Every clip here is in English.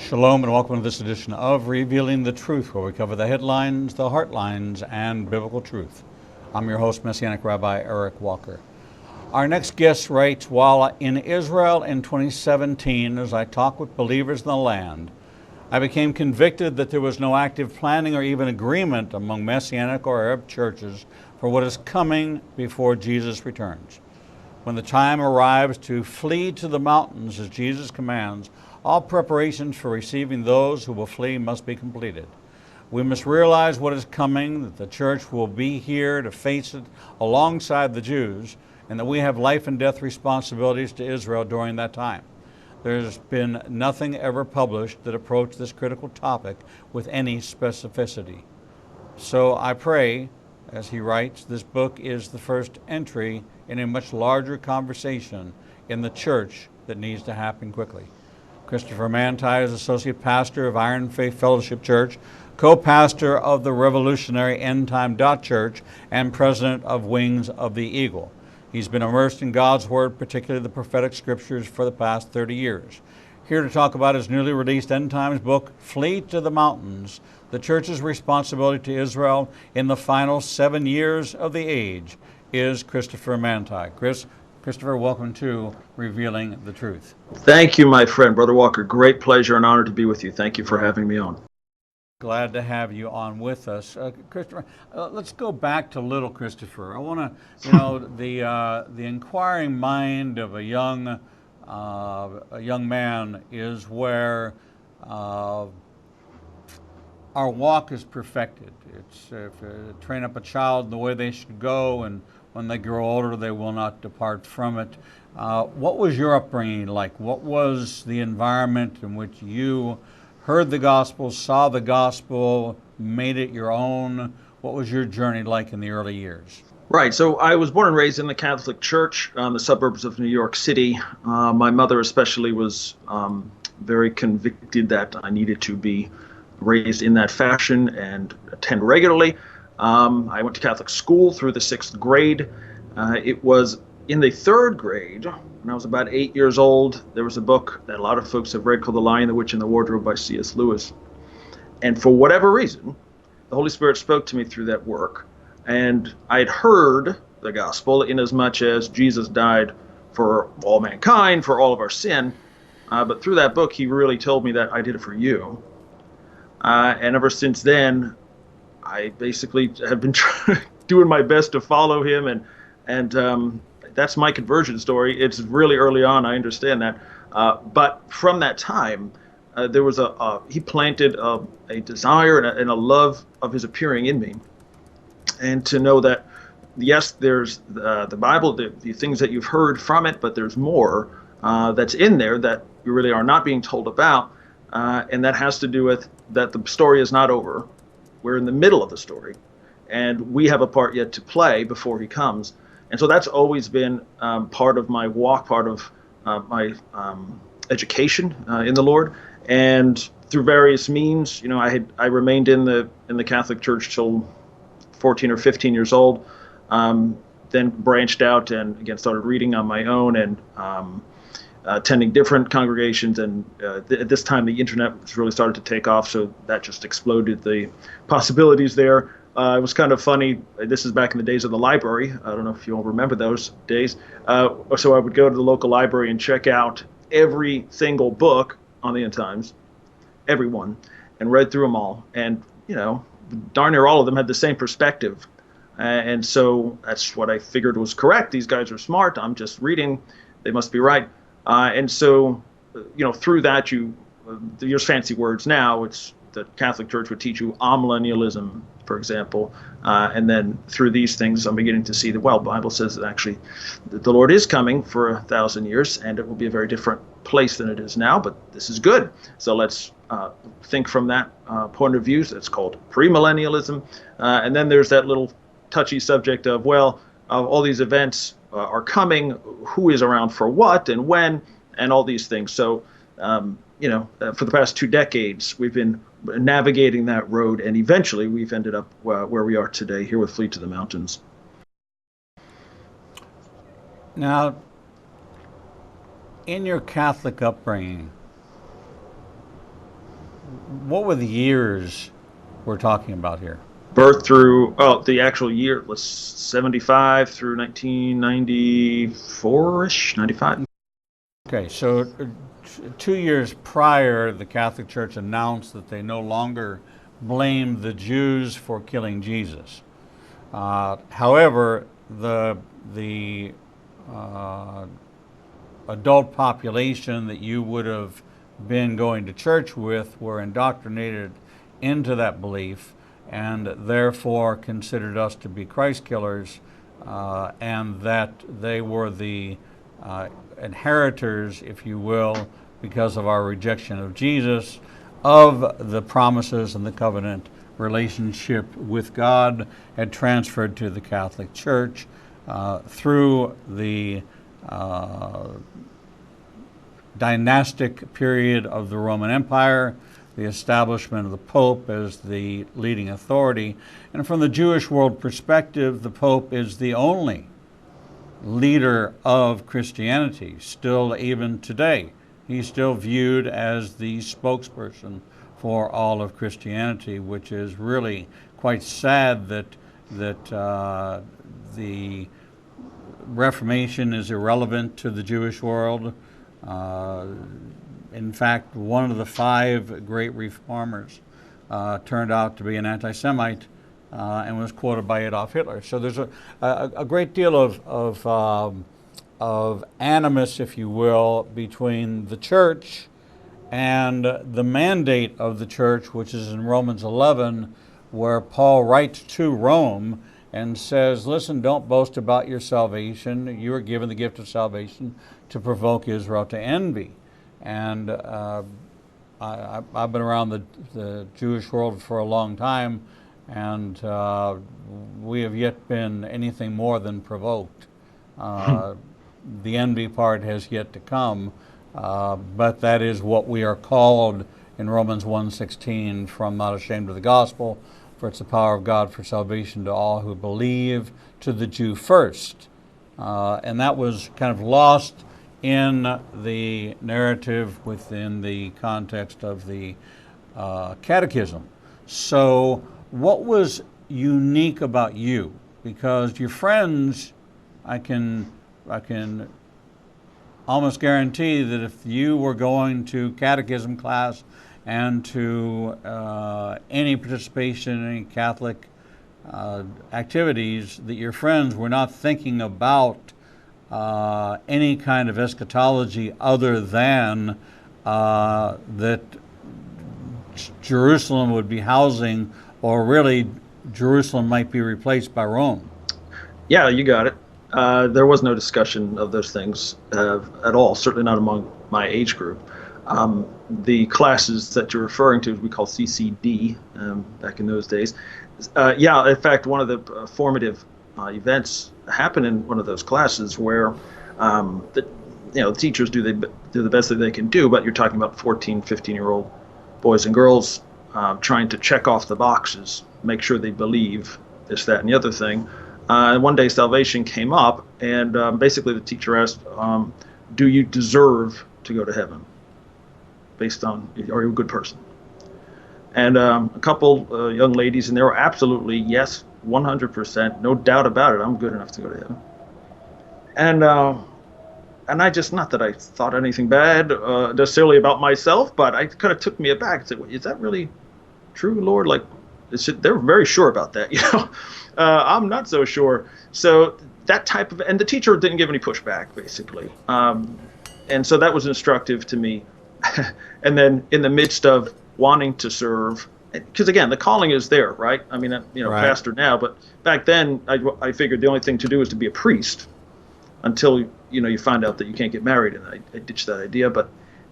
Shalom and welcome to this edition of Revealing the Truth, where we cover the headlines, the heartlines, and biblical truth. I'm your host, Messianic Rabbi Eric Walker. Our next guest writes, while in Israel in 2017, as I talked with believers in the land, I became convicted that there was no active planning or even agreement among Messianic or Arab churches for what is coming before Jesus returns. When the time arrives to flee to the mountains as Jesus commands, all preparations for receiving those who will flee must be completed. We must realize what is coming, that the church will be here to face it alongside the Jews, and that we have life and death responsibilities to Israel during that time. There's been nothing ever published that approached this critical topic with any specificity. So I pray, as he writes, this book is the first entry in a much larger conversation in the church that needs to happen quickly. Christopher Mantei is Associate Pastor of Iron Faith Fellowship Church, co-pastor of the revolutionary End Time Church, and president of Wings of the Eagle. He's been immersed in God's Word, particularly the prophetic scriptures, for the past 30 years. Here to talk about his newly released End Times book, Flee to the Mountains, the church's responsibility to Israel in the final 7 years of the age, is Christopher Mantei. Christopher, welcome to Revealing the Truth. Thank you, my friend, Brother Walker. Great pleasure and honor to be with you. Thank you for having me on. Glad to have you on with us. Christopher, let's go back to little Christopher. I want to, the inquiring mind of a young man is where our walk is perfected. It's train up a child in the way they should go, and when they grow older, they will not depart from it. What was your upbringing like? What was the environment in which you heard the gospel, saw the gospel, made it your own? What was your journey like in the early years? Right. So I was born and raised in the Catholic Church in the suburbs of New York City. My mother especially was very convicted that I needed to be raised in that fashion and attend regularly. I went to Catholic school through the 6th grade. It was in the 3rd grade, when I was about 8 years old, there was a book that a lot of folks have read called The Lion, the Witch, and the Wardrobe by C.S. Lewis. And for whatever reason, the Holy Spirit spoke to me through that work. And I had heard the gospel in as much as Jesus died for all mankind, for all of our sin. But through that book, he really told me that I did it for you. And ever since then, I basically have been doing my best to follow him, and that's my conversion story. It's really early on, I understand that, but from that time, there was he planted a desire and a love of his appearing in me, and to know that yes, there's the Bible, the things that you've heard from it, but there's more that's in there that you really are not being told about, and that has to do with that the story is not over. We're in the middle of the story, and we have a part yet to play before he comes. And so that's always been part of my walk, part of my education in the Lord. And through various means, I remained in the Catholic Church till 14 or 15 years old. Then branched out and again started reading on my own and attending different congregations, and at this time the internet really started to take off, so that just exploded the possibilities there. It was kind of funny. This is back in the days of the library. I don't know if you all remember those days. So I would go to the local library and check out every single book on the End Times, every one, and read through them all. And darn near all of them had the same perspective. And so that's what I figured was correct. These guys are smart. I'm just reading. They must be right. And so, through that, there's fancy words now. It's the Catholic Church would teach you amillennialism, for example. And then through these things, I'm beginning to see that, the Bible says that actually the Lord is coming for 1,000 years, and it will be a very different place than it is now, but this is good. So let's think from that point of view. So it's called premillennialism. And then there's that little touchy subject of, all these events are coming, who is around for what and when, and all these things. So, for the past 2 decades, we've been navigating that road, and eventually we've ended up where we are today, here with Flee to the Mountains. Now, in your Catholic upbringing, what were the years we're talking about here? Birth through, the actual year was 75 through 1994-ish, 95. Okay, so 2 years prior, the Catholic Church announced that they no longer blamed the Jews for killing Jesus. However, the adult population that you would have been going to church with were indoctrinated into that belief, and therefore considered us to be Christ killers, and that they were the inheritors, if you will, because of our rejection of Jesus, of the promises and the covenant relationship with God, had transferred to the Catholic Church through the dynastic period of the Roman Empire, the establishment of the Pope as the leading authority. And from the Jewish world perspective, the Pope is the only leader of Christianity, still even today. He's still viewed as the spokesperson for all of Christianity, which is really quite sad that the Reformation is irrelevant to the Jewish world. In fact, one of the 5 great reformers turned out to be an anti-Semite and was quoted by Adolf Hitler. So there's a great deal of animus, if you will, between the church and the mandate of the church, which is in Romans 11, where Paul writes to Rome and says, listen, don't boast about your salvation. You are given the gift of salvation to provoke Israel to envy. And I've been around the Jewish world for a long time, and we have yet been anything more than provoked. The envy part has yet to come, but that is what we are called in Romans 1:16, from not ashamed of the gospel, for it's the power of God for salvation to all who believe, to the Jew first. And that was kind of lost in the narrative within the context of the catechism. So what was unique about you? Because your friends, I can almost guarantee that if you were going to catechism class and to any participation in any Catholic activities, that your friends were not thinking about any kind of eschatology other than that Jerusalem would be housing, or really Jerusalem might be replaced by Rome. Yeah, you got it. There was no discussion of those things at all, certainly not among my age group. The classes that you're referring to, we call CCD back in those days. In fact, one of the formative events happened in one of those classes where the teachers do the best that they can do, but you're talking about 14, 15-year-old boys and girls trying to check off the boxes, make sure they believe this, that, and the other thing. And one day salvation came up, and basically the teacher asked, do you deserve to go to heaven? Based on, are you a good person? And a couple young ladies, and they were absolutely, yes, 100%, no doubt about it, I'm good enough to go to heaven. And I just, not that I thought anything bad necessarily about myself, but I kind of took me aback and said, well, is that really true, Lord? Like, they're very sure about that, I'm not so sure. So that type of, and the teacher didn't give any pushback, basically. And so that was instructive to me. And then in the midst of wanting to serve, because again, the calling is there, right? I mean, right. Pastor now, but back then I figured the only thing to do is to be a priest until, you find out that you can't get married. And I ditched that idea, but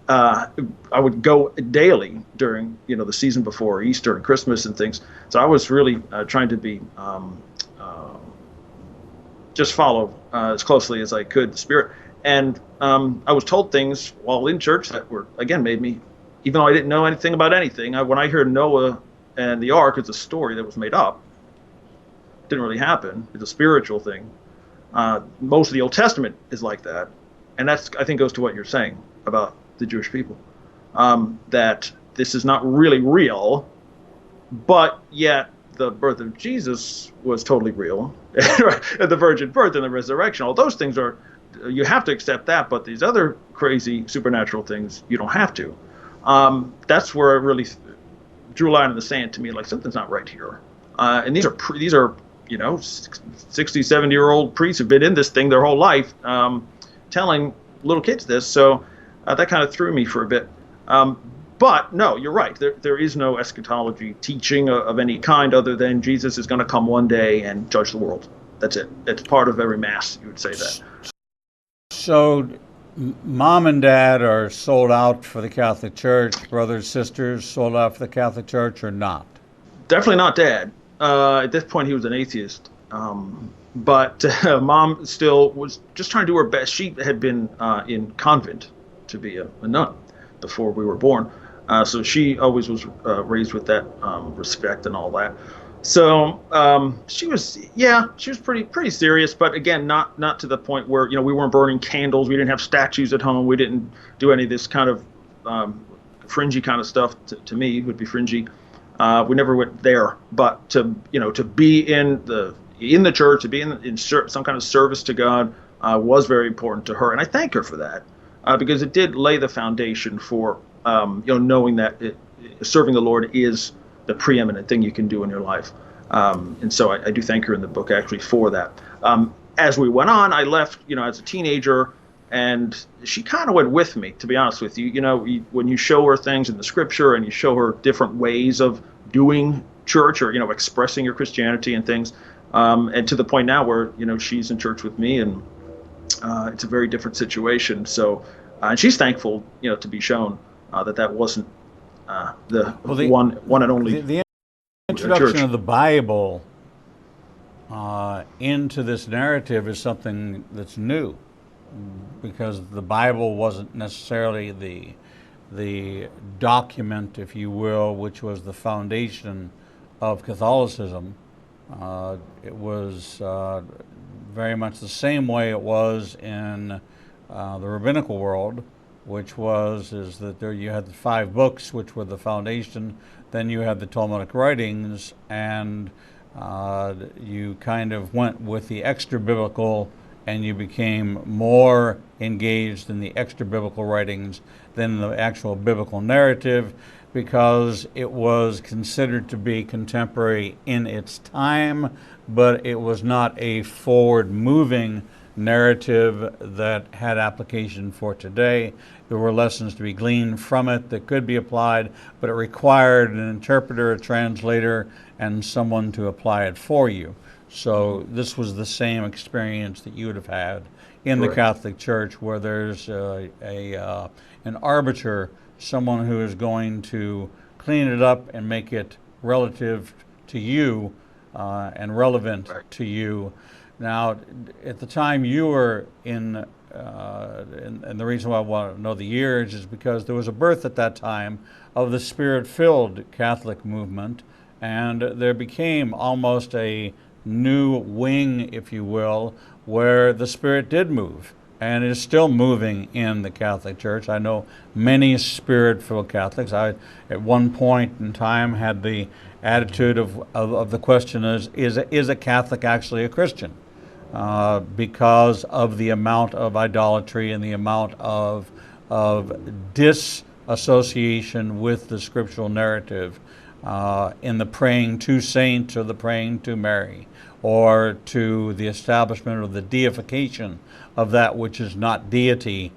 I would go daily during, the season before Easter and Christmas and things. So I was really trying to be, just follow as closely as I could the Spirit. And I was told things while in church that were, again, made me, even though I didn't know anything about anything, when I heard Noah and the ark, it's a story that was made up. It didn't really happen. It's a spiritual thing. Most of the Old Testament is like that. And that's, I think, goes to what you're saying about the Jewish people. That this is not really real, but yet the birth of Jesus was totally real, the virgin birth and the resurrection. All those things are, you have to accept that, but these other crazy supernatural things, you don't have to. That's where it really drew a line in the sand to me, like something's not right here. And these are 60, 70-year-old priests who've been in this thing their whole life, telling little kids this. So that kind of threw me for a bit. But no, you're right. There is no eschatology teaching of any kind other than Jesus is going to come one day and judge the world. That's it. It's part of every mass, you would say that. So mom and dad are sold out for the Catholic Church, brothers, sisters sold out for the Catholic Church, or not? Definitely not dad. At this point, he was an atheist. But mom still was just trying to do her best. She had been in convent to be a nun before we were born. So she always was raised with that respect and all that. So she was pretty serious, but again, not to the point where, we weren't burning candles. We didn't have statues at home. We didn't do any of this kind of fringy kind of stuff. To me, would be fringy. We never went there, but to be in the church, to be in some kind of service to God was very important to her, and I thank her for that because it did lay the foundation for knowing that serving the Lord is the preeminent thing you can do in your life. And so I do thank her in the book actually for that. As we went on, I left, as a teenager, and she kind of went with me, to be honest with you. When you show her things in the scripture and you show her different ways of doing church or, expressing your Christianity and things, and to the point now where, she's in church with me, and it's a very different situation. So, and she's thankful, to be shown that wasn't the one and only. The introduction of the Bible into this narrative is something that's new, because the Bible wasn't necessarily the document, if you will, which was the foundation of Catholicism. It was very much the same way it was in the rabbinical world, which is that there you had the 5 books, which were the foundation. Then you had the Talmudic writings, and you kind of went with the extra biblical, and you became more engaged in the extra biblical writings than the actual biblical narrative, because it was considered to be contemporary in its time, but it was not a forward-moving narrative that had application for today. There were lessons to be gleaned from it that could be applied, but it required an interpreter, a translator, and someone to apply it for you. So this was the same experience that you would have had in the Catholic Church, where there's an arbiter, someone who is going to clean it up and make it relative to you and relevant to you. Now, at the time you were and the reason why I want to know the years is because there was a birth at that time of the Spirit-filled Catholic movement, and there became almost a new wing, if you will, where the Spirit did move, and is still moving in the Catholic Church. I know many Spirit-filled Catholics. I, at one point in time, had the attitude of the question is a Catholic actually a Christian? Because of the amount of idolatry and the amount of disassociation with the scriptural narrative in the praying to saints or the praying to Mary, or to the establishment or the deification of that which is not deity,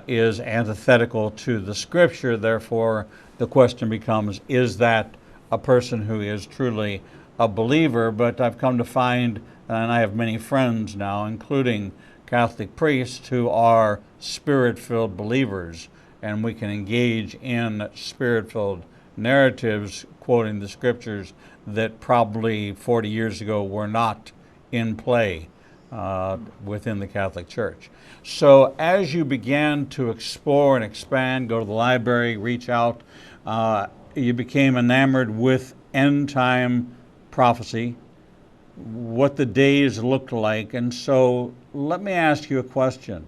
is antithetical to the scripture. Therefore, the question becomes, is that a person who is truly a believer? But I've come to find, and I have many friends now, including Catholic priests, who are Spirit-filled believers, and we can engage in Spirit-filled narratives quoting the scriptures that probably 40 years ago were not in play within the Catholic Church. So as you began to explore and expand, go to the library, reach out, you became enamored with end-time prophecy, what the days looked like. And so let me ask you a question.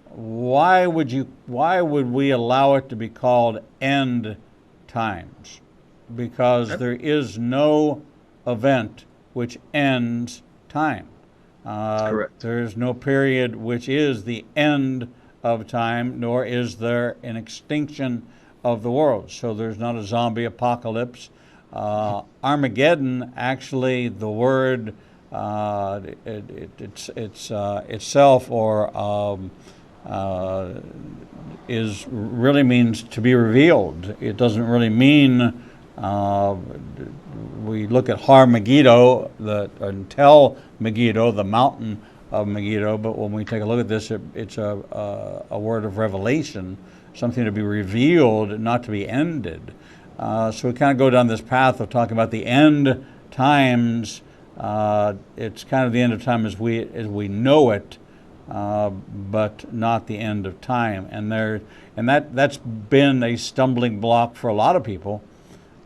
Why would we allow it to be called end times, because there is no event which ends time. That's correct. There is no period which is the end of time, nor is there an extinction of the world. So there's not a zombie apocalypse. Armageddon, actually, the word itself, or is really means to be revealed. It doesn't really mean. We look at Har Megiddo, and Tel Megiddo, the mountain of Megiddo, but when we take a look at this, it's a word of revelation, something to be revealed, not to be ended. So we kind of go down this path of talking about the end times. It's kind of the end of time as we know it, but not the end of time. And that's been a stumbling block for a lot of people.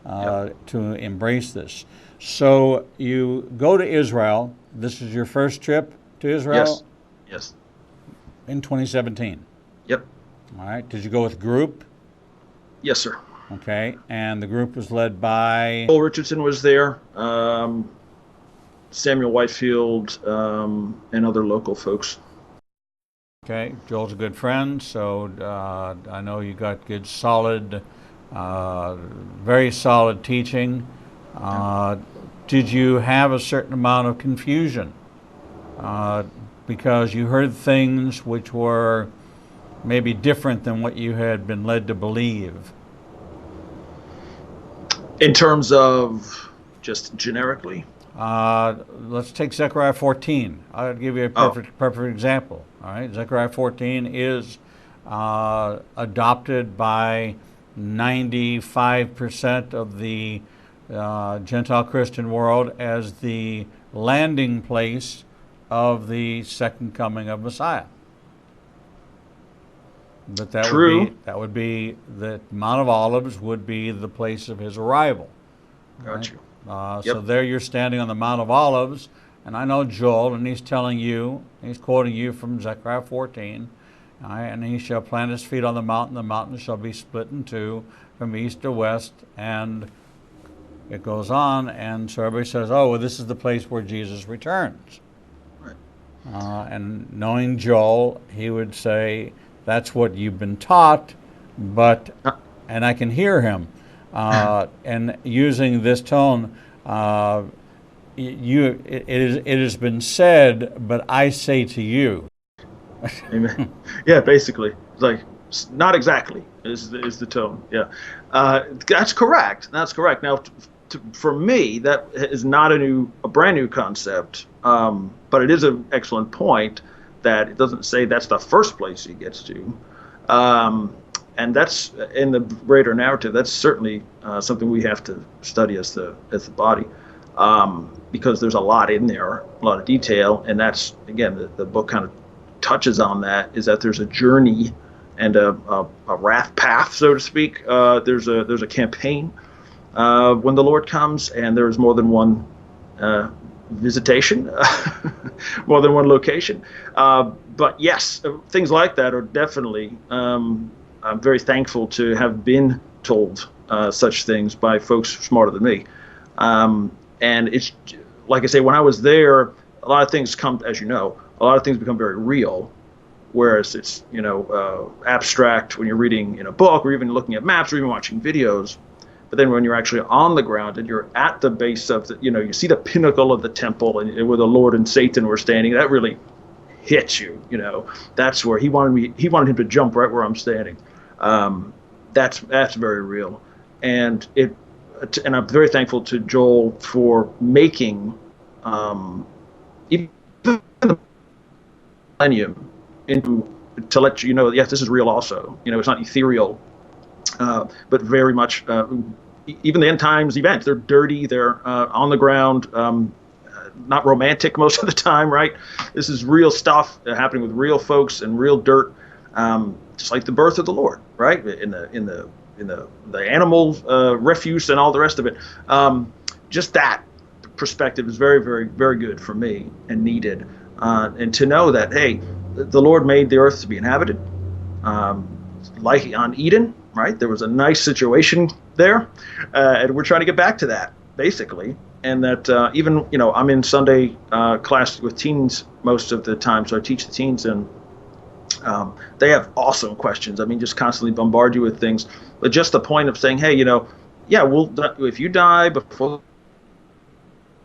To embrace this. So you go to Israel. This is your first trip to Israel? Yes. In 2017? Yep. All right. Did you go with a group? Yes, sir. Okay. And the group was led by? Joel Richardson was there, Samuel Whitefield, and other local folks. Okay. Joel's a good friend, so I know you got good, solid, very solid teaching. Did you have a certain amount of confusion? Because you heard things which were maybe different than what you had been led to believe. In terms of just generically? Let's take Zechariah 14. I'll give you a perfect example. All right, Zechariah 14 is adopted by 95% of the Gentile Christian world as the landing place of the second coming of Messiah. But that would be the Mount of Olives would be the place of his arrival. Got you. So there you're standing on the Mount of Olives, and I know Joel, and he's telling you, he's quoting you from Zechariah 14, and he shall plant his feet on the mountain shall be split in two from east to west, and it goes on, and so everybody says, oh, well, this is the place where Jesus returns. Right. And knowing Joel, he would say, that's what you've been taught, but, and I can hear him, and using this tone, it has been said, but I say to you. Amen. Yeah, basically, it's like not exactly is the tone. Yeah, that's correct. That's correct. Now, for me, that is not a brand new concept, but it is an excellent point that it doesn't say that's the first place he gets to, and that's in the greater narrative. That's certainly something we have to study as the body, because there's a lot in there, a lot of detail, and that's again the book kind of touches on that, is that there's a journey and a wrath path, so to speak. There's a campaign when the Lord comes, and there's more than one visitation, more than one location. But yes, things like that are definitely. I'm very thankful to have been told such things by folks smarter than me. And it's like I say, when I was there, a lot of things come, as you know. A lot of things become very real, whereas it's abstract when you're reading in a book or even looking at maps or even watching videos. But then when you're actually on the ground and you're at the base of the, you see the pinnacle of the temple and where the Lord and Satan were standing, that really hits you. That's where he wanted him to jump right where I'm standing. That's very real, and I'm very thankful to Joel for making even the millennium to let you know, yes, this is real also. It's not ethereal, but very much, even the end times events, they're dirty, they're on the ground, not romantic most of the time, right? This is real stuff happening with real folks and real dirt, just like the birth of the Lord, right? In the animal refuse and all the rest of it. Just that perspective is very, very, very good for me and needed. And to know that, hey, the Lord made the earth to be inhabited. like on Eden, right? There was a nice situation there, and we're trying to get back to that, basically. And that even, I'm in Sunday class with teens most of the time, so I teach the teens, and they have awesome questions. I mean, just constantly bombard you with things. But just the point of saying, hey, yeah, if you die before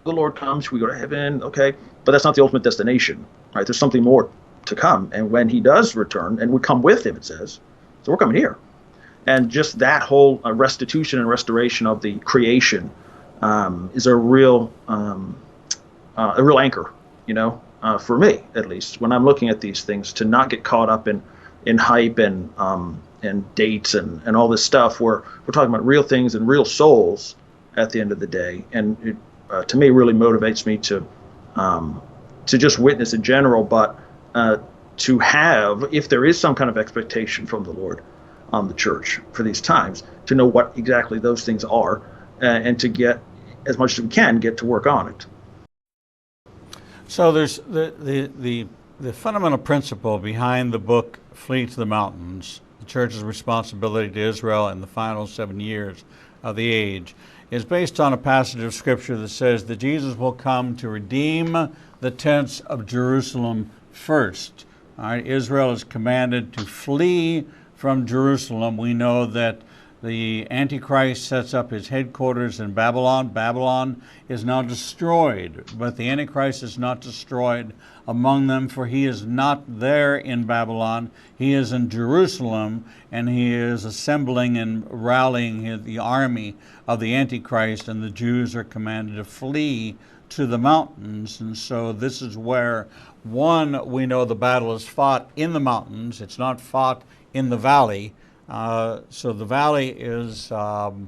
the Lord comes, we go to heaven, okay? But that's not the ultimate destination, right? There's something more to come. And when he does return, and we come with him, it says, so we're coming here. And just that whole restitution and restoration of the creation is a real anchor, for me at least, when I'm looking at these things, to not get caught up in hype and dates and all this stuff. Where we're talking about real things and real souls at the end of the day. And it, to me, really motivates me to just witness in general, but to have, if there is some kind of expectation from the Lord on the church for these times, to know what exactly those things are, and to get as much as we can get to work on it. So there's the fundamental principle behind the book Flee to the Mountains, the church's responsibility to Israel in the final 7 years of the age, is based on a passage of Scripture that says that Jesus will come to redeem the tents of Jerusalem first. All right, Israel is commanded to flee from Jerusalem. We know that the Antichrist sets up his headquarters in Babylon. Babylon is now destroyed, but the Antichrist is not destroyed among them, for he is not there in Babylon. He is in Jerusalem, and he is assembling and rallying the army of the Antichrist, and the Jews are commanded to flee to the mountains. And so this is where, one, we know the battle is fought in the mountains. It's not fought in the valley. So the valley is kind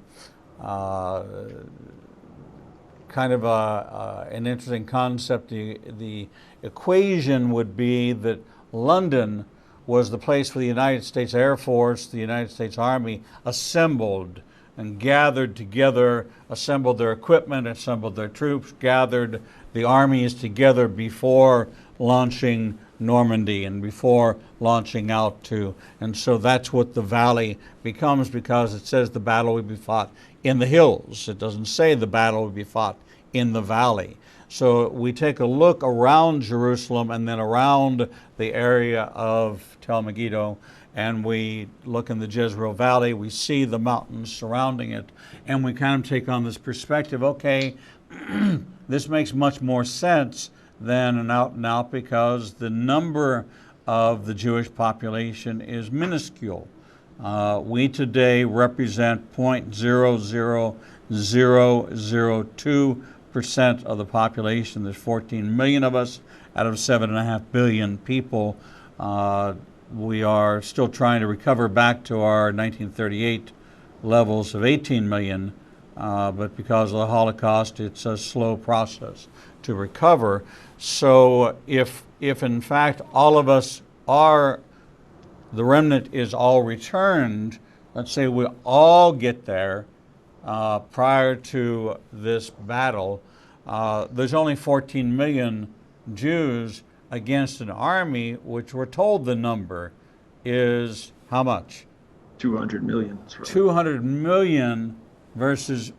of an interesting concept. The equation would be that London was the place where the United States Air Force, the United States Army assembled and gathered together, assembled their equipment, assembled their troops, gathered the armies together before launching Normandy and before launching out to, and so that's what the valley becomes, because it says the battle will be fought in the hills. It doesn't say the battle will be fought in the valley. So we take a look around Jerusalem and then around the area of Tel Megiddo, and we look in the Jezreel Valley, we see the mountains surrounding it, and we kind of take on this perspective, okay, this makes much more sense than an out and out, because the number of the Jewish population is minuscule. We today represent 0.00002% of the population. There's 14 million of us out of 7.5 billion people. We are still trying to recover back to our 1938 levels of 18 million, but because of the Holocaust, it's a slow process to recover. So if in fact all of us are, the remnant is all returned, let's say we all get there prior to this battle, there's only 14 million Jews against an army which we're told the number is how much? 200 million. 200 million versus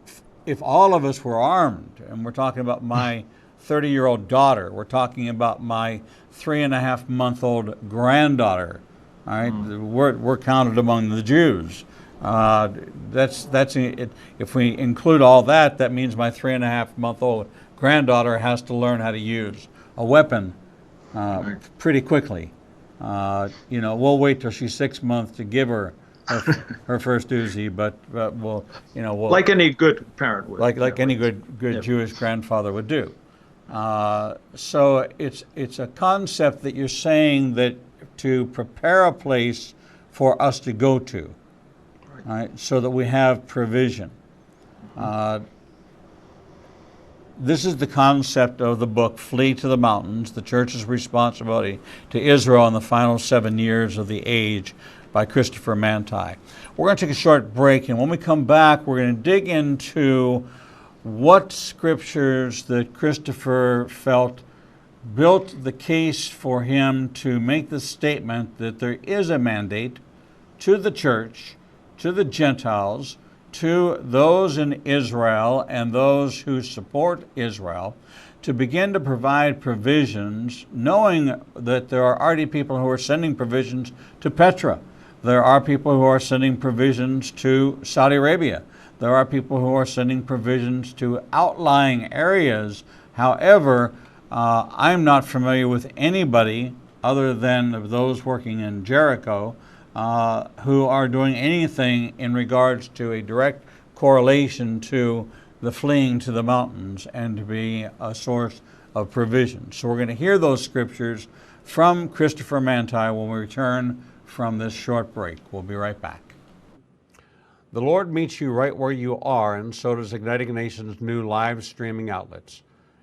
if all of us were armed, and we're talking about my 30-year-old daughter, we're talking about my 3.5-month-old granddaughter. All right, we're counted among the Jews. That's it. If we include all that, that means my 3.5-month-old granddaughter has to learn how to use a weapon pretty quickly. We'll wait till she's 6 months to give her her first Uzi, but we'll like any good parent would, like any good Jewish grandfather would do. So it's a concept that you're saying that to prepare a place for us to go to, right, so that we have provision. This is the concept of the book, Flee to the Mountains, the church's responsibility to Israel in the final 7 years of the age, by Christopher Mantei. We're going to take a short break, and when we come back, we're going to dig into what scriptures that Christopher felt built the case for him to make the statement that there is a mandate to the church, to the Gentiles, to those in Israel and those who support Israel, to begin to provide provisions, knowing that there are already people who are sending provisions to Petra. There are people who are sending provisions to Saudi Arabia. There are people who are sending provisions to outlying areas. However, I'm not familiar with anybody other than those working in Jericho who are doing anything in regards to a direct correlation to the fleeing to the mountains and to be a source of provision. So we're going to hear those scriptures from Christopher Mantei when we return from this short break. We'll be right back. The Lord meets you right where you are, and so does Igniting a Nation's new live streaming outlets.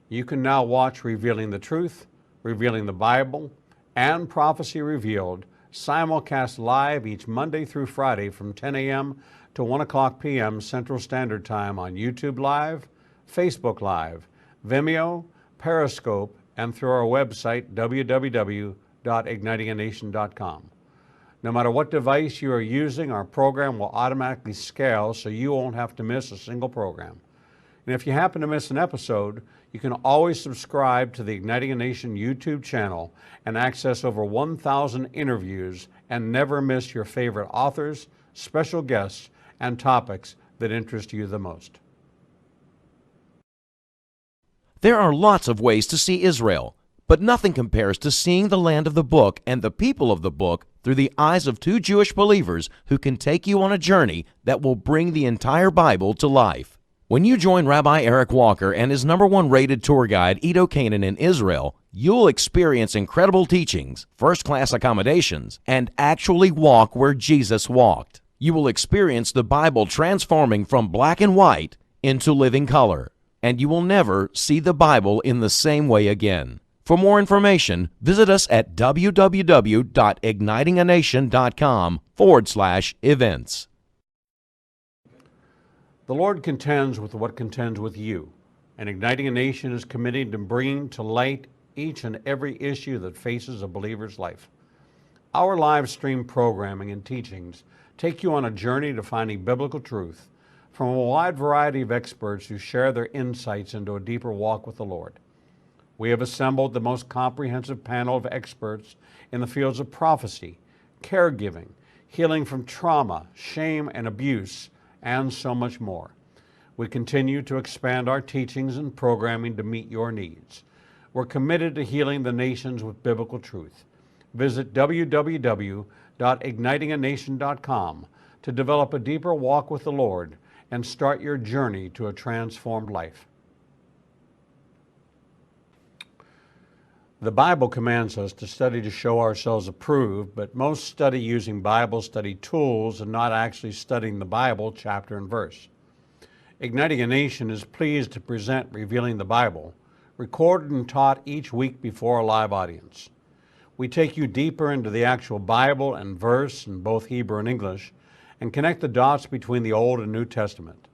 You can now watch Revealing the Truth, Revealing the Bible, and Prophecy Revealed simulcast live each Monday through Friday from 10 a.m. to 1 o'clock p.m. Central Standard Time on YouTube Live, Facebook Live, Vimeo, Periscope, and through our website, www.ignitinganation.com. No matter what device you are using, our program will automatically scale so you won't have to miss a single program. And if you happen to miss an episode, you can always subscribe to the Igniting a Nation YouTube channel and access over 1,000 interviews and never miss your favorite authors, special guests, and topics that interest you the most. There are lots of ways to see Israel, but nothing compares to seeing the land of the book and the people of the book through the eyes of two Jewish believers who can take you on a journey that will bring the entire Bible to life. When you join Rabbi Eric Walker and his #1 rated tour guide, Edo Canaan in Israel, you'll experience incredible teachings, first-class accommodations, and actually walk where Jesus walked. You will experience the Bible transforming from black and white into living color, and you will never see the Bible in the same way again. For more information, visit us at www.ignitinganation.com/events. The Lord contends with what contends with you, and Igniting a Nation is committed to bringing to light each and every issue that faces a believer's life. Our live stream programming and teachings take you on a journey to finding biblical truth from a wide variety of experts who share their insights into a deeper walk with the Lord. We have assembled the most comprehensive panel of experts in the fields of prophecy, caregiving, healing from trauma, shame, and abuse, and so much more. We continue to expand our teachings and programming to meet your needs. We're committed to healing the nations with biblical truth. Visit www.ignitinganation.com to develop a deeper walk with the Lord and start your journey to a transformed life. The Bible commands us to study to show ourselves approved, but most study using Bible study tools and not actually studying the Bible chapter and verse. Igniting a Nation is pleased to present Revealing the Bible, recorded and taught each week before a live audience. We take you deeper into the actual Bible and verse in both Hebrew and English and connect the dots between the Old and New Testament.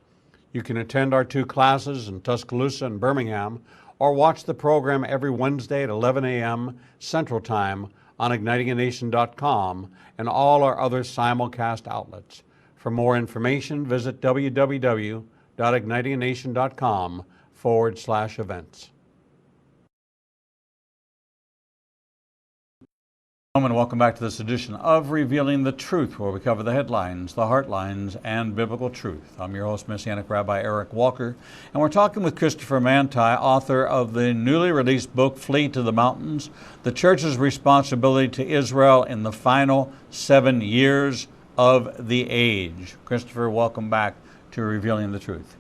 You can attend our 2 classes in Tuscaloosa and Birmingham, or watch the program every Wednesday at 11 a.m. Central Time on ignitinganation.com and all our other simulcast outlets. For more information, visit www.ignitinganation.com/events. And welcome back to this edition of Revealing the Truth, where we cover the headlines, the heartlines, and biblical truth. I'm your host, Messianic Rabbi Eric Walker, and we're talking with Christopher Mantei, author of the newly released book, Flee to the Mountains, the Church's Responsibility to Israel in the Final 7 Years of the Age. Christopher, welcome back to Revealing the Truth.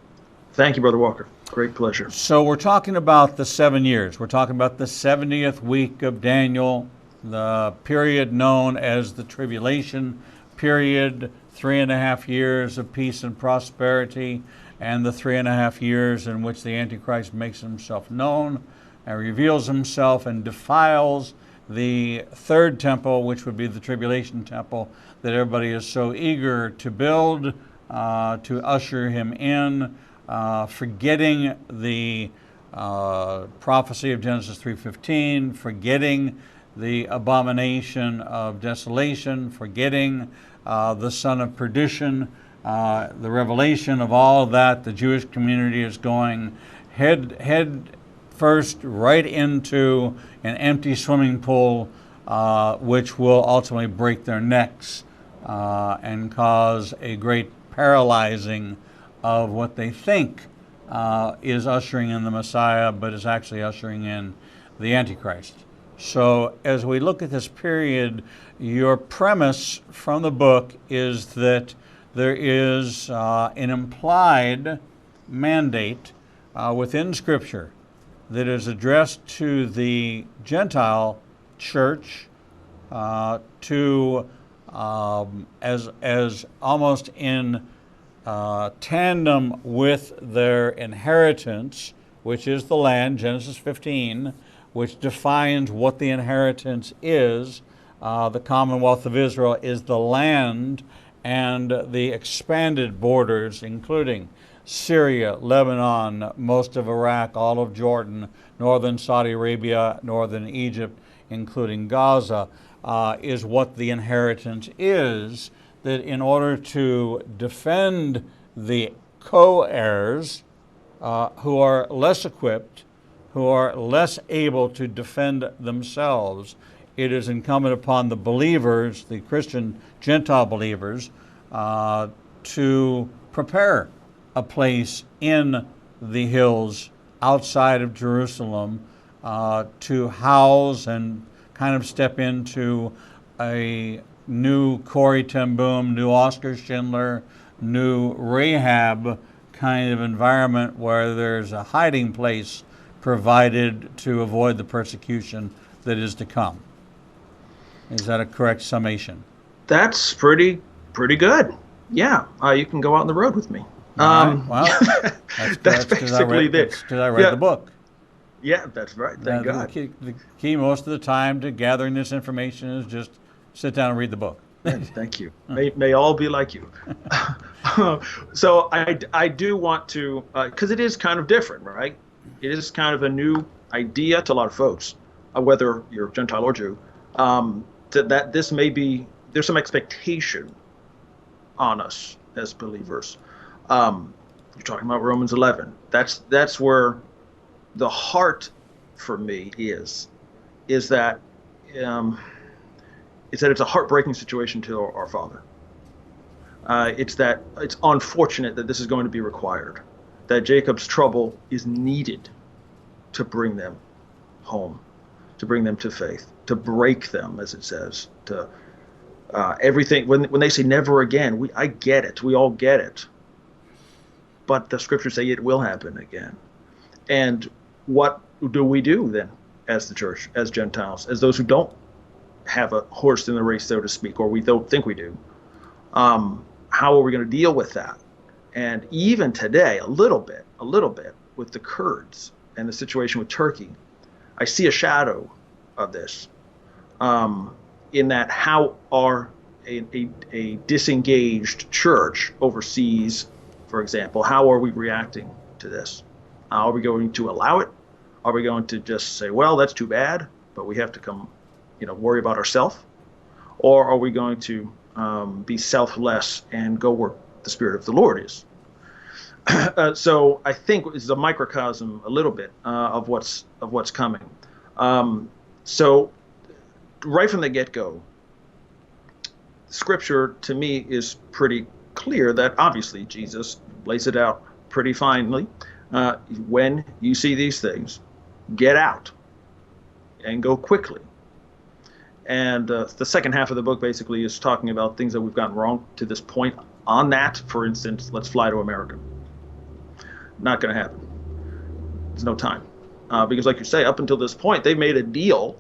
Thank you, Brother Walker. Great pleasure. So we're talking about the 7 years. We're talking about the 70th week of Daniel, the period known as the tribulation period, 3.5 years of peace and prosperity, and the 3.5 years in which the Antichrist makes himself known and reveals himself and defiles the third temple, which would be the tribulation temple that everybody is so eager to build, to usher him in, forgetting the prophecy of Genesis 3:15, forgetting the abomination of desolation, forgetting the son of perdition, the revelation of all that. The Jewish community is going head first right into an empty swimming pool, which will ultimately break their necks and cause a great paralyzing of what they think is ushering in the Messiah, but is actually ushering in the Antichrist. So as we look at this period, your premise from the book is that there is an implied mandate within Scripture that is addressed to the Gentile church to as almost in tandem with their inheritance, which is the land, Genesis 15, which defines what the inheritance is. The Commonwealth of Israel is the land and the expanded borders, including Syria, Lebanon, most of Iraq, all of Jordan, northern Saudi Arabia, northern Egypt, including Gaza, is what the inheritance is. That in order to defend the co-heirs who are less equipped, who are less able to defend themselves, it is incumbent upon the believers, the Christian Gentile believers, to prepare a place in the hills outside of Jerusalem to house and kind of step into a new Corrie ten Boom, new Oscar Schindler, new Rahab kind of environment where there's a hiding place provided to avoid the persecution that is to come. Is that a correct summation? That's pretty good. Yeah, you can go out on the road with me. Well, that's basically it. Because I read the book. Yeah, that's right. Thank God. The key most of the time to gathering this information is just sit down and read the book. Thank you. May all be like you. So I do want to, because it is kind of different, right? It is kind of a new idea to a lot of folks, whether you're Gentile or Jew, that this may be, there's some expectation on us as believers. You're talking about Romans 11. That's where the heart for me is that it's a heartbreaking situation to our Father. It's unfortunate that this is going to be required, that Jacob's trouble is needed to bring them home, to bring them to faith, to break them, as it says, to everything. When they say never again, I get it. We all get it. But the scriptures say it will happen again. And what do we do then as the church, as Gentiles, as those who don't have a horse in the race, so to speak, or we don't think we do? How are we going to deal with that? And even today, a little bit with the Kurds and the situation with Turkey, I see a shadow of this. In that, how are a disengaged church overseas, for example, how are we reacting to this? Are we going to allow it? Are we going to just say, well, that's too bad, but we have to come, worry about ourselves? Or are we going to be selfless and go where the Spirit of the Lord is? So I think it's a microcosm a little bit of what's coming. So right from the get-go, Scripture to me is pretty clear that obviously Jesus lays it out pretty finely. When you see these things, get out and go quickly. And the second half of the book basically is talking about things that we've gotten wrong to this point. On that, for instance, let's fly to America. Not going to happen. There's no time. Because like you say, up until this point, they've made a deal,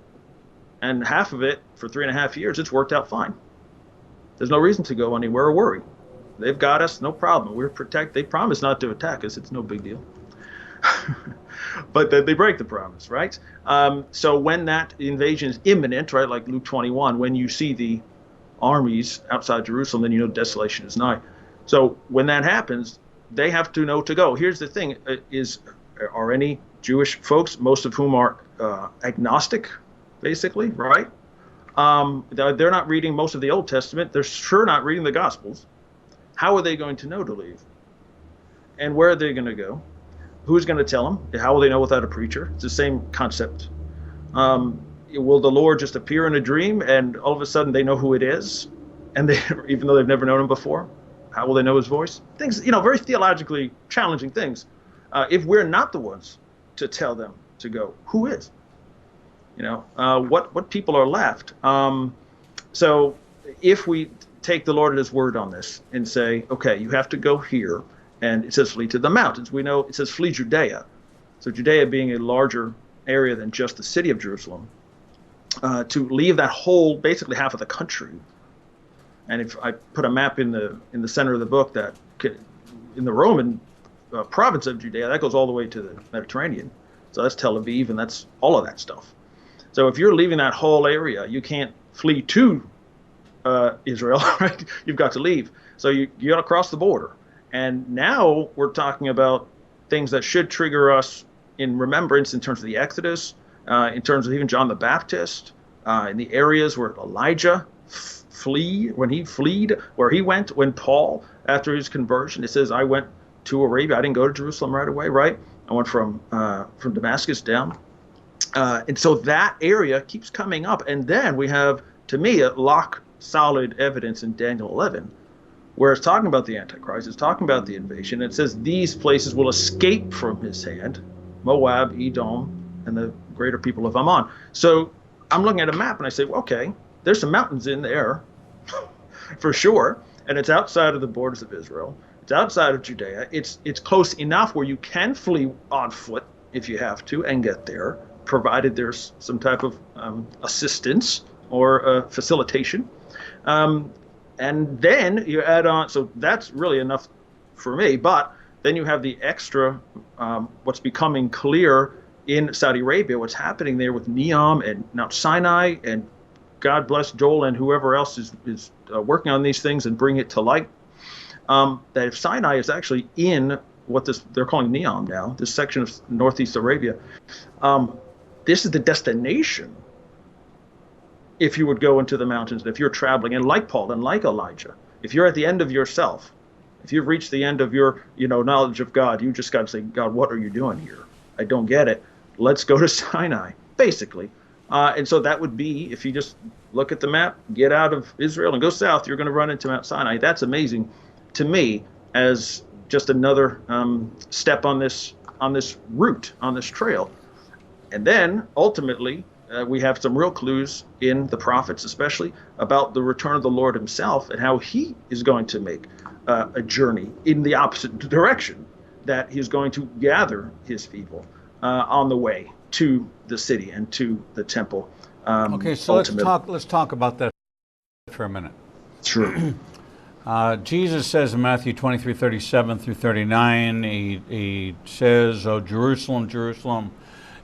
and half of it, for 3.5 years, it's worked out fine. There's no reason to go anywhere or worry. They've got us, no problem. We're protected. They promise not to attack us. It's no big deal. But they break the promise, right? So when that invasion is imminent, right, like Luke 21, when you see the armies outside Jerusalem, then you know desolation is nigh. So when that happens, they have to know to go. Here's the thing, are any Jewish folks, most of whom are agnostic, basically, right? They're not reading most of the Old Testament. They're sure not reading the Gospels. How are they going to know to leave? And where are they going to go? Who's going to tell them? How will they know without a preacher? It's the same concept. Will the Lord just appear in a dream and all of a sudden they know who it is? And they, even though they've never known him before, how will they know his voice? Things, very theologically challenging things. If we're not the ones to tell them to go, who is? What people are left. So if we take the Lord at his word on this and say, okay, you have to go here, and it says flee to the mountains. We know it says flee Judea. So Judea being a larger area than just the city of Jerusalem, to leave that whole, basically half of the country. And if I put a map in the center of the book that in the Roman province of Judea, that goes all the way to the Mediterranean. So that's Tel Aviv, and that's all of that stuff. So if you're leaving that whole area, you can't flee to Israel, right? You've got to leave. So you got to cross the border. And now we're talking about things that should trigger us in remembrance in terms of the Exodus, in terms of even John the Baptist, in the areas where Elijah where he went, when Paul, after his conversion, it says, I went to Arabia. I didn't go to Jerusalem right away, right? I went from Damascus down. And so that area keeps coming up. And then we have, to me, a solid evidence in Daniel 11, where it's talking about the Antichrist, it's talking about the invasion. It says these places will escape from his hand, Moab, Edom, and the greater people of Ammon. So I'm looking at a map and I say, well, okay, there's some mountains in there for sure. And it's outside of the borders of Israel. It's outside of Judea. It's close enough where you can flee on foot if you have to and get there, provided there's some type of assistance or facilitation. And then you add on, so that's really enough for me, but then you have the extra, what's becoming clear in Saudi Arabia, what's happening there with Neom and Mount Sinai, and God bless Joel and whoever else is working on these things and bring it to light, that if Sinai is actually in what they're calling Neom now, this section of northeast Arabia, this is the destination if you would go into the mountains, if you're traveling, and like Paul and like Elijah, if you're at the end of yourself, if you've reached the end of your knowledge of God, you just got to say, God, what are you doing here? I don't get it. Let's go to Sinai, basically. And so that would be, if you just look at the map, get out of Israel and go south, you're going to run into Mount Sinai. That's amazing to me as just another step on this route, on this trail. And then ultimately, we have some real clues in the prophets, especially about the return of the Lord himself and how he is going to make a journey in the opposite direction, that he's going to gather his people on the way to the city and to the temple. Okay, so let's talk about that for a minute. Sure. Jesus says in Matthew 23:37 through 39, he says, "O Jerusalem, Jerusalem,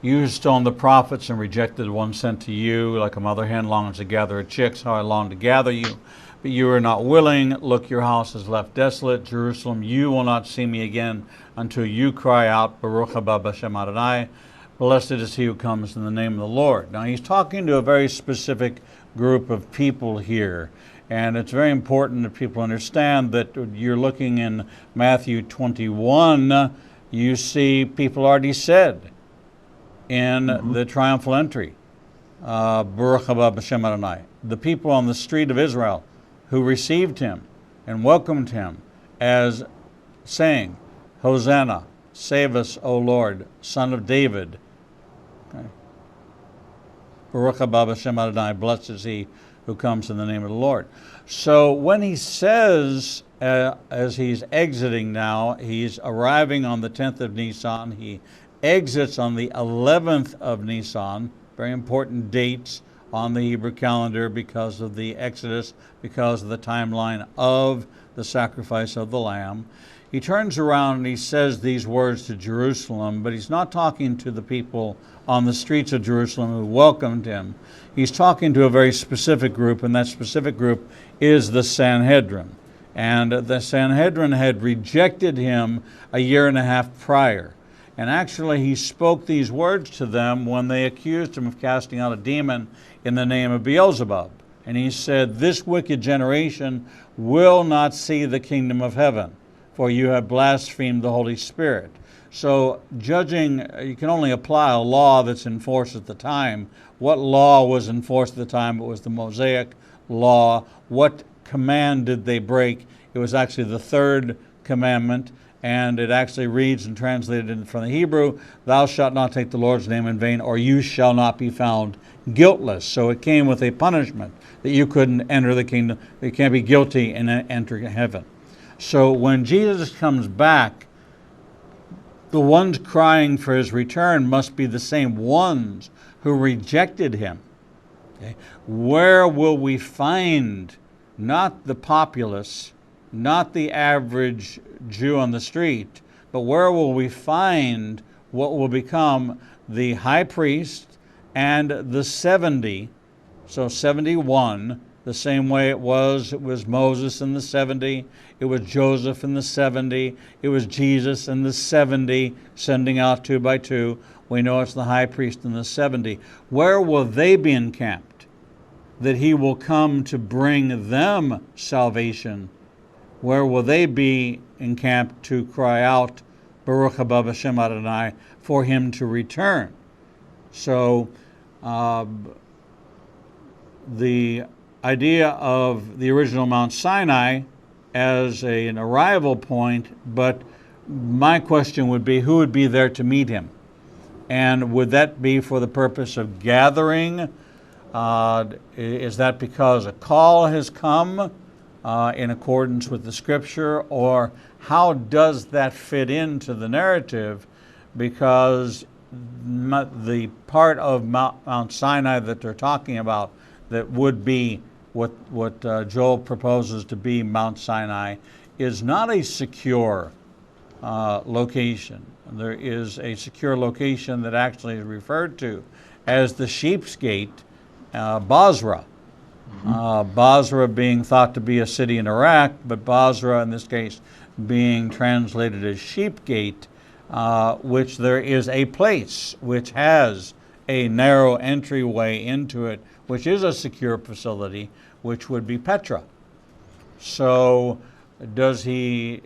you who stoned the prophets and rejected the one sent to you, like a mother hen longs to gather her chicks, how I long to gather you. But you are not willing. Look, your house is left desolate. Jerusalem, you will not see me again until you cry out, Baruch haba b'shem Adonai. Blessed is he who comes in the name of the Lord." Now he's talking to a very specific group of people here. And it's very important that people understand that you're looking in Matthew 21, you see people already said in the triumphal entry, Baruch haba b'shem Adonai. The people on the street of Israel who received him and welcomed him as saying, Hosanna, save us, O Lord, Son of David. Okay. Baruch haba b'shem Adonai, blessed is he who comes in the name of the Lord. So when he says, as he's exiting now, he's arriving on the 10th of Nisan, he exits on the 11th of Nisan, very important dates on the Hebrew calendar because of the Exodus, because of the timeline of the sacrifice of the Lamb. He turns around and he says these words to Jerusalem, but he's not talking to the people on the streets of Jerusalem who welcomed him. He's talking to a very specific group, and that specific group is the Sanhedrin. And the Sanhedrin had rejected him a year and a half prior. And actually, he spoke these words to them when they accused him of casting out a demon in the name of Beelzebub. And he said, "This wicked generation will not see the kingdom of heaven, for you have blasphemed the Holy Spirit." So judging, you can only apply a law that's in force at the time. What law was in force at the time? It was the Mosaic law. What command did they break? It was actually the third commandment, and it actually reads and translated from the Hebrew, "Thou shalt not take the Lord's name in vain, or you shall not be found guiltless." So it came with a punishment that you couldn't enter the kingdom. You can't be guilty and enter heaven. So when Jesus comes back, the ones crying for his return must be the same ones who rejected him. Okay? Where will we find not the populace, not the average Jew on the street, but where will we find what will become the high priest and the 70? So 71, the same way it was Moses and the 70, it was Joseph and the 70, it was Jesus and the 70 sending out 2 by 2. We know it's the high priest and the 70. Where will they be encamped? That he will come to bring them salvation. Where will they be encamped to cry out, Baruch haba b'shem Adonai, for him to return? So the idea of the original Mount Sinai as an arrival point, but my question would be, who would be there to meet him? And would that be for the purpose of gathering? Is that because a call has come in accordance with the scripture? Or how does that fit into the narrative? Because the part of Mount Sinai that they're talking about that would be what Joel proposes to be Mount Sinai is not a secure location. There is a secure location that actually is referred to as the Sheep's Gate, Basra. Basra being thought to be a city in Iraq, but Basra in this case being translated as Sheep Gate, which there is a place which has a narrow entryway into it, which is a secure facility, which would be Petra. So does in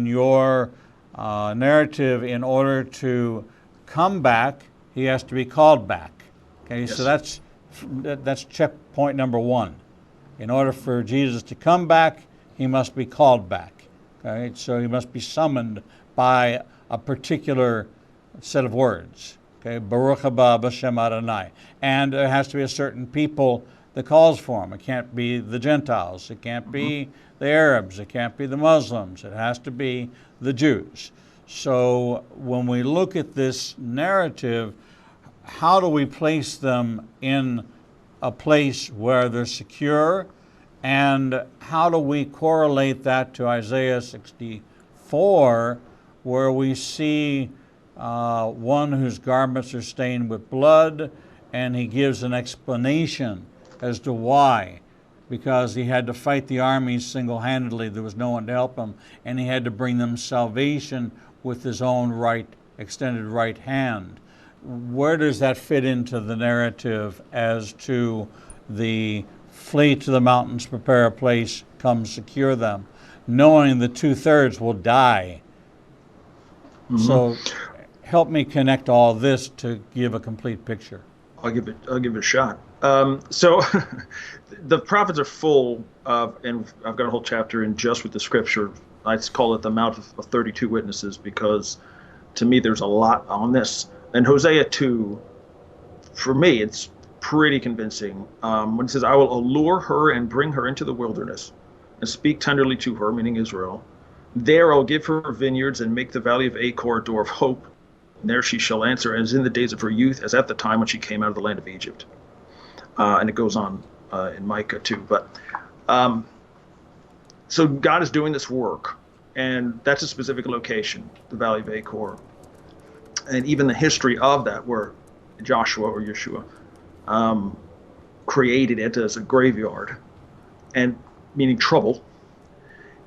your narrative, in order to come back, he has to be called back? Okay, yes. So that's checkpoint number one. In order for Jesus to come back, he must be called back. Okay, so he must be summoned by a particular set of words. Okay, Baruch haba b'shem Adonai, and there has to be a certain people that calls for him. It can't be the Gentiles. It can't be the Arabs. It can't be the Muslims. It has to be the Jews. So when we look at this narrative, how do we place them in a place where they're secure? And how do we correlate that to Isaiah 64, where we see one whose garments are stained with blood, and he gives an explanation as to why? Because he had to fight the armies single-handedly. There was no one to help him, and he had to bring them salvation with his own extended right hand. Where does that fit into the narrative as to the flee to the mountains, prepare a place, come secure them, knowing the 2/3 will die? So help me connect all this to give a complete picture. I'll give it a shot. So the prophets are full of, and I've got a whole chapter in just with the scripture. I call it the Mount of 32 Witnesses, because to me there's a lot on this. And Hosea 2, for me, it's pretty convincing. When it says, "I will allure her and bring her into the wilderness and speak tenderly to her," meaning Israel. "There I'll give her vineyards and make the valley of Achor a door of hope. And there she shall answer as in the days of her youth, as at the time when she came out of the land of Egypt." And it goes on in Micah too. But so God is doing this work, and that's a specific location, the valley of Achor. And even the history of that, where Joshua or Yeshua created it as a graveyard, and meaning trouble.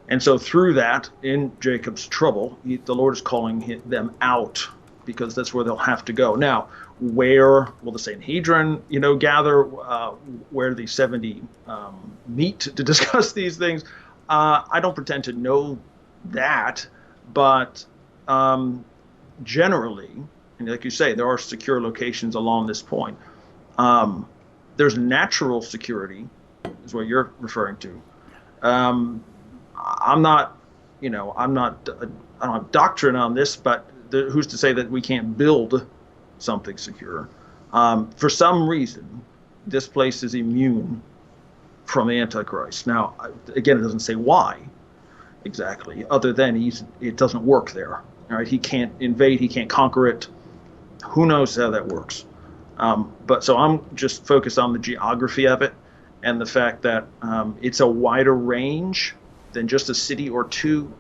And so through that, in Jacob's trouble, the Lord is calling them out, because that's where they'll have to go. Now, where will the Sanhedrin, gather? Where the 70 meet to discuss these things? I don't pretend to know that, but generally, and like you say, there are secure locations along this point. There's natural security, is what you're referring to. I don't have doctrine on this, but who's to say that we can't build something secure? For some reason, this place is immune from the Antichrist. Now, again, it doesn't say why exactly, other than it doesn't work there. All right, he can't invade, he can't conquer it. Who knows how that works? But so I'm just focused on the geography of it and the fact that it's a wider range than just a city or two,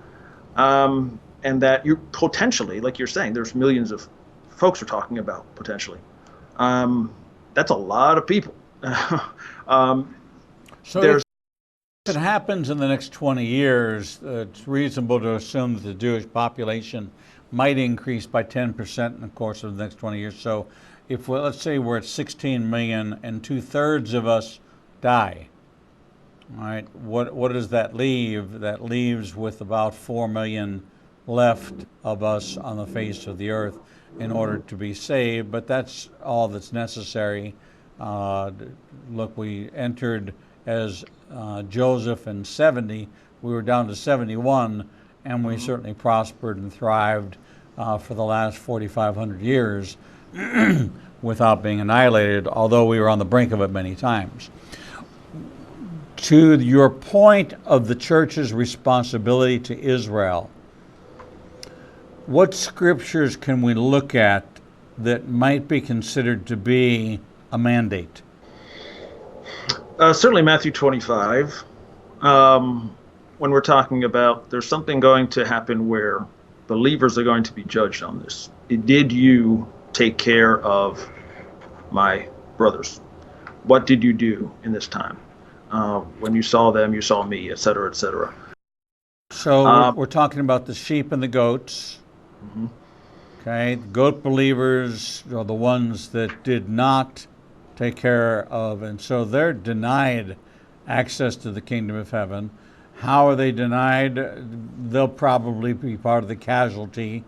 and that you potentially, like you're saying, there's millions of folks we're talking about potentially. That's a lot of people. So if it happens in the next 20 years, it's reasonable to assume that the Jewish population might increase by 10% in the course of the next 20 years. So if let's say we're at 16 million and 2/3 of us die, all right, what does that leave? That leaves with about 4 million left of us on the face of the earth in order to be saved, but that's all that's necessary. Look, we entered as Joseph in 70, we were down to 71, and we certainly prospered and thrived for the last 4,500 years without being annihilated, although we were on the brink of it many times. To your point of the church's responsibility to Israel, what scriptures can we look at that might be considered to be a mandate? Certainly Matthew 25. When we're talking about there's something going to happen where believers are going to be judged on this. Did you take care of my brothers? What did you do in this time? When you saw them, you saw me, et cetera, et cetera. So we're talking about the sheep and the goats. Mm-hmm. Okay, the goat believers are the ones that did not take care of, and so they're denied access to the kingdom of heaven. How are they denied? They'll probably be part of the casualty,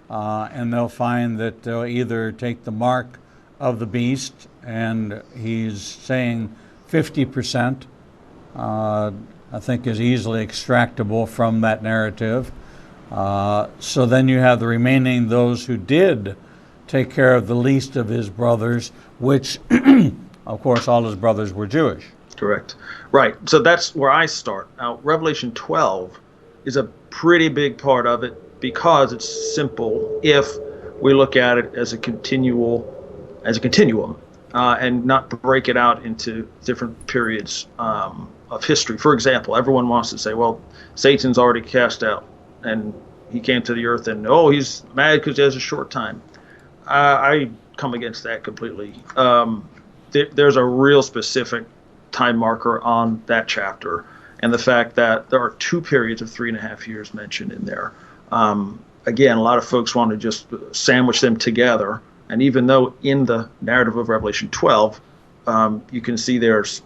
and they'll find that they'll either take the mark of the beast, and he's saying 50%, I think is easily extractable from that narrative. So then you have the remaining, those who did take care of the least of his brothers, which, of course, all his brothers were Jewish. Correct. Right. So that's where I start. Now, Revelation 12 is a pretty big part of it because it's simple if we look at it as a continuum, and not break it out into different periods of history. For example, everyone wants to say, well, Satan's already cast out and he came to the earth and, he's mad because he has a short time. I come against that completely. There's a real specific time marker on that chapter, and the fact that there are two periods of 3.5 years mentioned in there. Again, a lot of folks want to just sandwich them together, and even though in the narrative of Revelation 12, you can see there's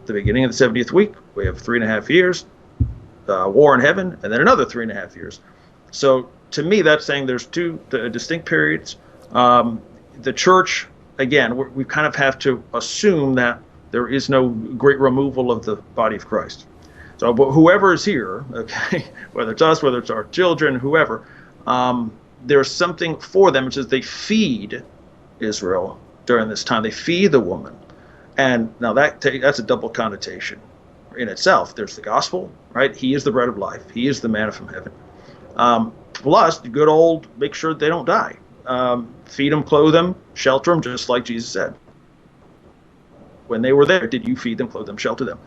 the beginning of the 70th week, we have 3.5 years, war in heaven, and then another 3.5 years. So to me, that's saying there's two distinct periods. The church, again, we kind of have to assume that there is no great removal of the body of Christ. So whoever is here, okay, whether it's us, whether it's our children, whoever, there's something for them, which is they feed Israel during this time. They feed the woman. And now that's a double connotation in itself. There's the gospel, right? He is the bread of life. He is the manna from heaven. Plus, the good old, make sure they don't die. Feed them, clothe them, shelter them, just like Jesus said. When they were there, did you feed them, clothe them, shelter them?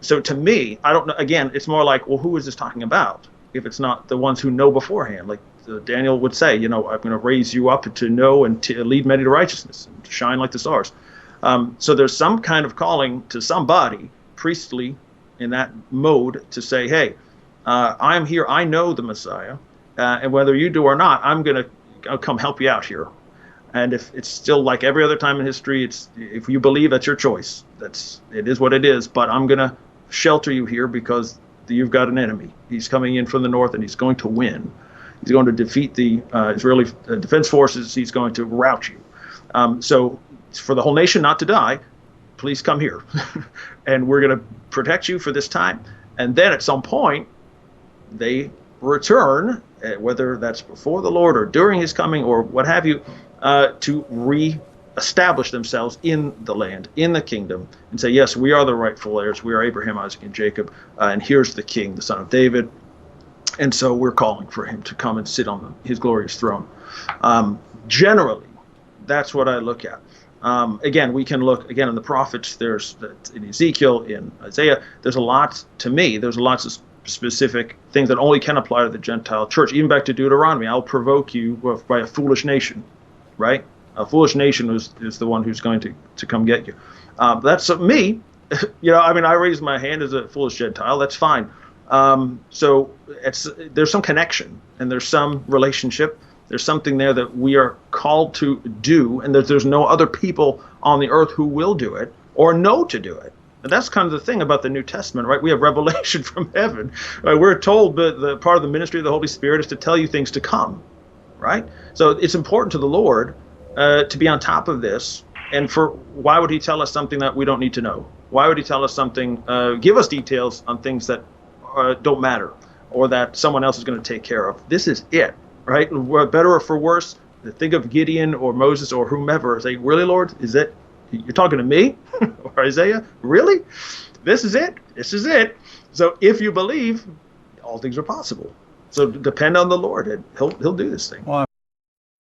So to me, I don't know. Again, it's more like, well, who is this talking about? If it's not the ones who know beforehand, like Daniel would say, I'm going to raise you up to know and to lead many to righteousness and to shine like the stars. So there's some kind of calling to somebody, priestly, in that mode, to say, hey, I'm here. I know the Messiah, and whether you do or not, I'm going to come help you out here. And if it's still like every other time in history, if you believe, that's your choice. It is what it is. But I'm going to shelter you here because you've got an enemy. He's coming in from the north, and he's going to win. He's going to defeat the Israeli defense forces. He's going to rout you. So for the whole nation not to die, please come here. And we're going to protect you for this time. And then at some point, they return, whether that's before the Lord or during his coming or what have you, to re-establish themselves in the land, in the kingdom, and say, yes, we are the rightful heirs. We are Abraham, Isaac, and Jacob. And here's the king, the son of David. And so we're calling for him to come and sit on his glorious throne. Generally, that's what I look at. Again, we can look again in the prophets. There's in Ezekiel, in Isaiah. There's lots of specific things that only can apply to the Gentile church. Even back to Deuteronomy, I'll provoke you by a foolish nation, right? A foolish nation is the one who's going to come get you. That's me. I raise my hand as a foolish Gentile. That's fine. So there's some connection and there's some relationship. There's something there that we are called to do, and there's no other people on the earth who will do it or know to do it. And that's kind of the thing about the New Testament, right? We have revelation from heaven. Right? We're told that the part of the ministry of the Holy Spirit is to tell you things to come, right? So it's important to the Lord to be on top of this. And why would he tell us something that we don't need to know? Why would he tell us something, give us details on things that don't matter or that someone else is going to take care of? This is it. Right? Better or for worse, think of Gideon or Moses or whomever. Say, really, Lord? Is it? You're talking to me? Or Isaiah? Really? This is it? This is it. So if you believe, all things are possible. So depend on the Lord, and he'll do this thing. Well,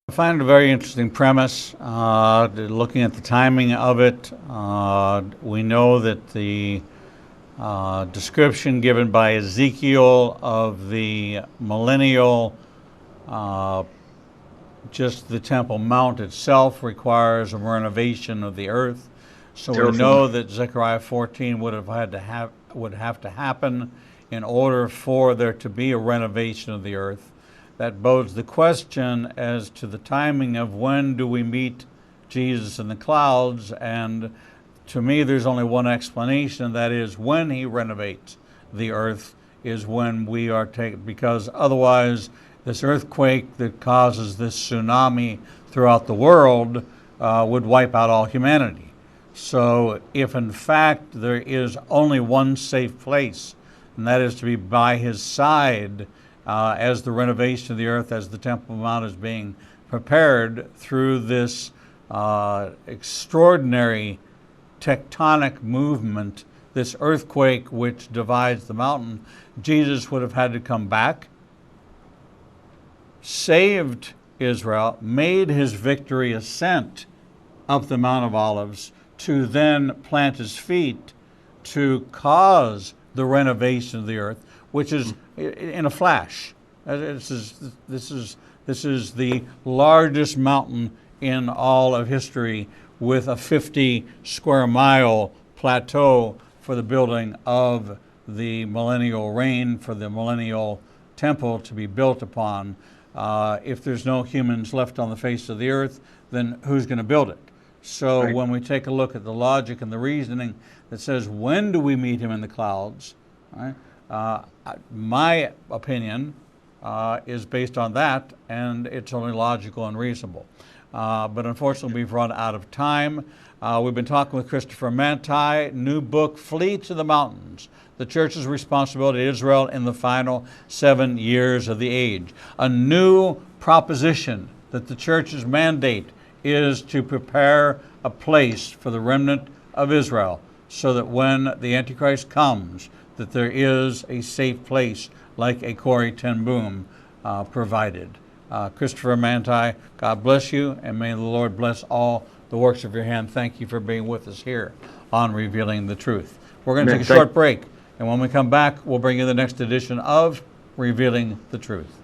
I find it a very interesting premise. Looking at the timing of it, we know that the description given by Ezekiel of the millennial just the Temple Mount itself requires a renovation of the earth. So we know that Zechariah 14 would have to happen in order for there to be a renovation of the earth. That bodes the question as to the timing of when do we meet Jesus in the clouds, and to me there's only one explanation, that is when he renovates the earth is when we are taken, because otherwise this earthquake that causes this tsunami throughout the world would wipe out all humanity. So if in fact there is only one safe place, and that is to be by his side as the renovation of the earth, as the Temple Mount is being prepared through this extraordinary tectonic movement, this earthquake which divides the mountain, Jesus would have had to come back, saved Israel, made his victory ascent up the Mount of Olives, to then plant his feet to cause the renovation of the earth, which is in a flash. This is the largest mountain in all of history, with a 50 square mile plateau for the building of the millennial reign, for the millennial temple to be built upon. If there's no humans left on the face of the earth, then who's going to build it? So right. When we take a look at the logic and the reasoning that says, when do we meet him in the clouds? Right? My opinion is based on that, and it's only logical and reasonable. But unfortunately, we've run out of time. We've been talking with Christopher Mantei, new book, Flee to the Mountains: The Church's Responsibility to Israel in the Final 7 Years of the Age. A new proposition that the church's mandate is to prepare a place for the remnant of Israel, so that when the Antichrist comes, that there is a safe place like a Corrie ten Boom provided. Christopher Mantei, God bless you, and may the Lord bless all the works of your hand. Thank you for being with us here on Revealing the Truth. We're going to take a short break, and when we come back, we'll bring you the next edition of Revealing the Truth.